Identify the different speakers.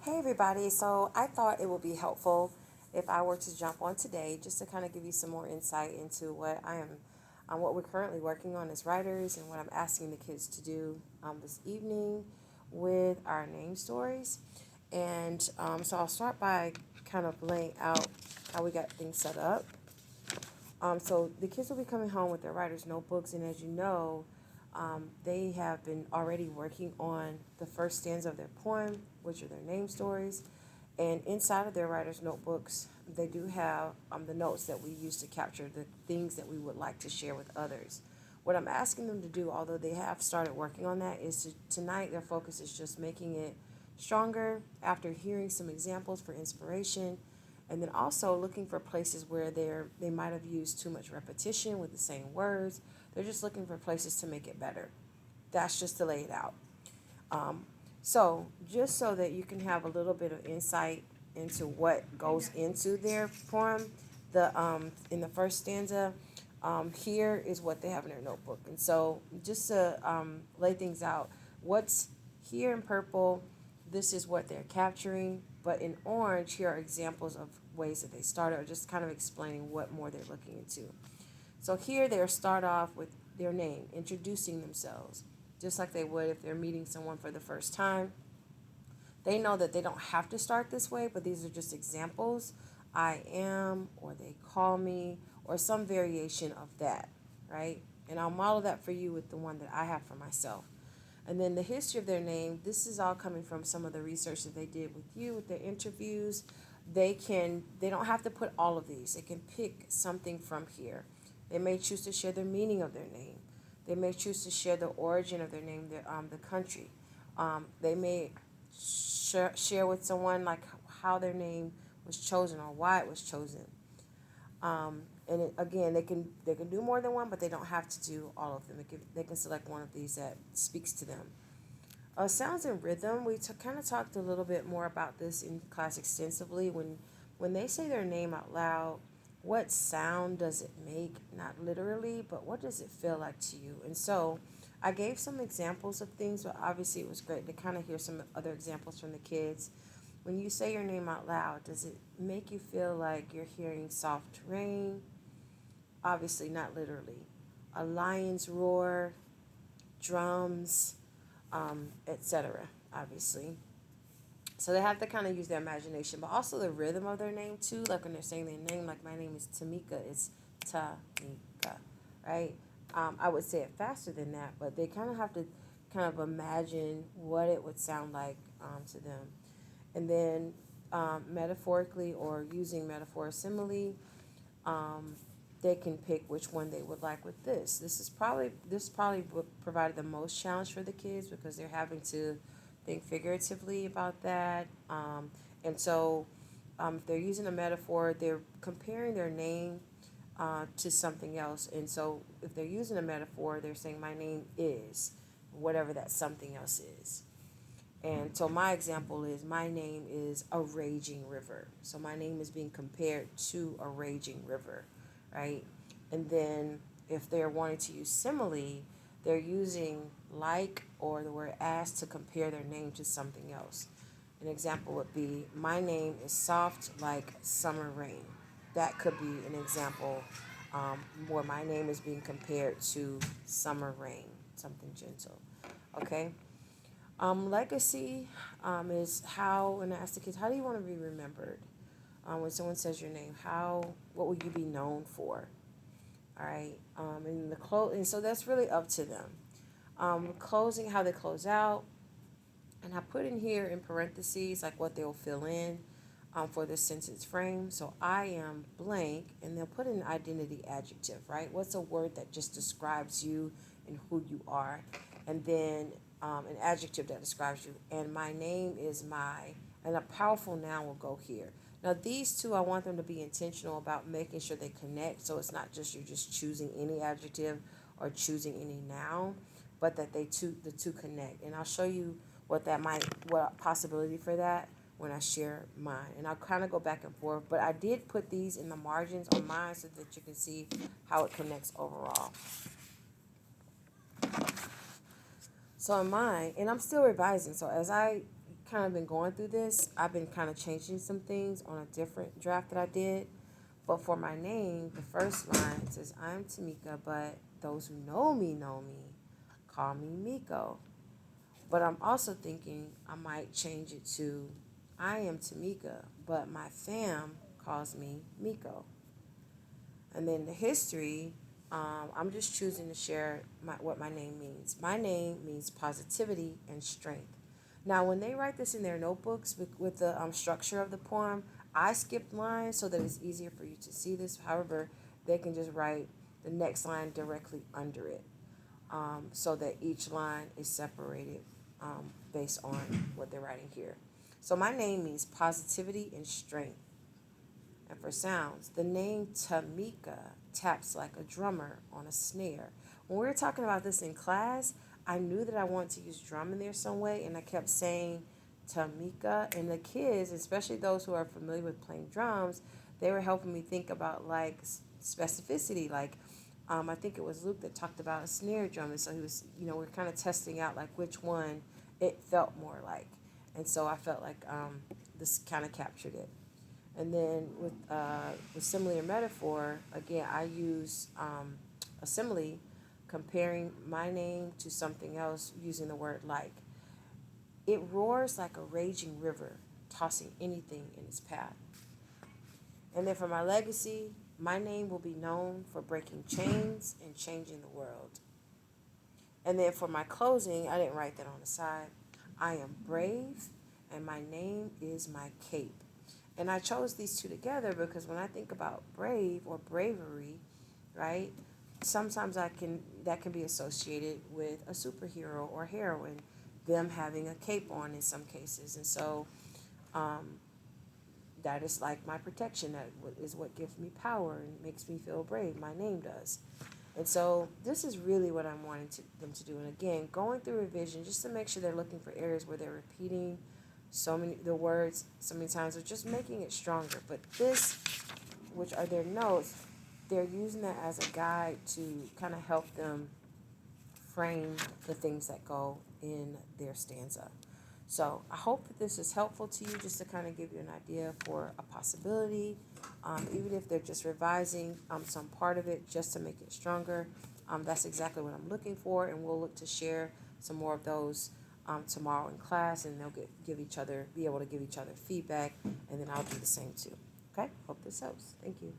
Speaker 1: Hey everybody, so I thought it would be helpful if I were to jump on today just to kind of give you some more insight into what we're currently working on as writers and what I'm asking the kids to do this evening with our name stories. And so I'll start by kind of laying out how we got things set up. So the kids will be coming home with their writer's notebooks, and as you know, they have been already working on the first stanza of their poem, which are their name stories. And inside of their writer's notebooks, they do have the notes that we use to capture the things that we would like to share with others. What I'm asking them to do, although they have started working on that, is tonight their focus is just making it stronger after hearing some examples for inspiration, and then also looking for places where they might have used too much repetition with the same words. They're just looking for places to make it better. That's just to lay it out. Um, so just so that you can have a little bit of insight into what goes into their poem, the in the first stanza, here is what they have in their notebook. And so just to lay things out, what's here in purple, this is what they're capturing. But in orange, here are examples of ways that they started, or just kind of explaining what more they're looking into. So here they start off with their name, introducing themselves, just like they would if they're meeting someone for the first time. They know that they don't have to start this way, but these are just examples. I am, or they call me, or some variation of that, right? And I'll model that for you with the one that I have for myself. And then the history of their name, this is all coming from some of the research that they did with you, with their interviews. They don't have to put all of these. They can pick something from here. They may choose to share the meaning of their name. They may choose to share the origin of their name, the country. They may share with someone like how their name was chosen or why it was chosen. Again, they can do more than one, but they don't have to do all of them. They can select one of these that speaks to them. Sounds and rhythm. We kind of talked a little bit more about this in class extensively. When they say their name out loud, what sound does it make? Not literally, but what does it feel like to you? And so, I gave some examples of things, but obviously it was great to kind of hear some other examples from the kids. When you say your name out loud, does it make you feel like you're hearing soft rain? Obviously, not literally. A lion's roar, drums, etc. Obviously. So they have to kind of use their imagination, but also the rhythm of their name too. Like when they're saying their name, like my name is Tamika, it's Tamika, right? I would say it faster than that, but they kind of have to kind of imagine what it would sound like to them. And then metaphorically or using metaphor or simile, um, they can pick which one they would like with this. This probably provided the most challenge for the kids because they're having to think figuratively about that. And so, if they're using a metaphor, they're comparing their name to something else. And so, if they're using a metaphor, they're saying, "My name is," whatever that something else is. And so my example is my name is a raging river. So my name is being compared to a raging river, right? And then if they're wanting to use simile, they're using like or the word as to compare their name to something else. An example would be my name is soft like summer rain. That could be an example where my name is being compared to summer rain, something gentle. Okay? Legacy is how, and I ask the kids, how do you want to be remembered? When someone says your name, what will you be known for? All right, and so that's really up to them. Closing, how they close out, and I put in here in parentheses like what they'll fill in for this sentence frame. So I am blank, and they'll put in an identity adjective, right? What's a word that just describes you and who you are, and then an adjective that describes you. And my name is and a powerful noun will go here. Now these two, I want them to be intentional about making sure they connect. So it's not just you're just choosing any adjective or choosing any noun, but that the two connect. And I'll show you what possibility for that when I share mine. And I'll kind of go back and forth, but I did put these in the margins on mine so that you can see how it connects overall. So in mine, and I'm still revising, so as I kind of been going through this, I've been kind of changing some things on a different draft that I did. But for my name, the first line says, I'm Tamika, but those who know me, call me Miko. But I'm also thinking I might change it to, I am Tamika, but my fam calls me Miko. And then the history, I'm just choosing to share what my name means. My name means positivity and strength. Now, when they write this in their notebooks with the structure of the poem, I skipped lines so that it's easier for you to see this. However, they can just write the next line directly under it, so that each line is separated based on what they're writing here. So my name means positivity and strength. And for sounds, the name Tamika taps like a drummer on a snare. When we were talking about this in class, I knew that I wanted to use drum in there some way, and I kept saying Tamika. And the kids, especially those who are familiar with playing drums, they were helping me think about like specificity. Like, I think it was Luke that talked about a snare drum, and so he was, we're kind of testing out like which one it felt more like. And so I felt like this kind of captured it. And then with simile or metaphor, again, I use a simile comparing my name to something else using the word like. It roars like a raging river, tossing anything in its path. And then for my legacy, my name will be known for breaking chains and changing the world. And then for my closing, I didn't write that on the side. I am brave, and my name is my cape. And I chose these two together because when I think about brave or bravery, right? Sometimes that can be associated with a superhero or heroine, them having a cape on in some cases, and so um, that is like my protection. That is what gives me power and makes me feel brave. My name does. And so this is really what I'm wanting them to do. And again, going through revision just to make sure they're looking for areas where they're repeating the words so many times, or just making it stronger. But this, which are their notes, they're using that as a guide to kind of help them frame the things that go in their stanza. So I hope that this is helpful to you, just to kind of give you an idea for a possibility, even if they're just revising some part of it just to make it stronger. That's exactly what I'm looking for, and we'll look to share some more of those tomorrow in class, and they'll be able to give each other feedback, and then I'll do the same too. Okay, hope this helps. Thank you.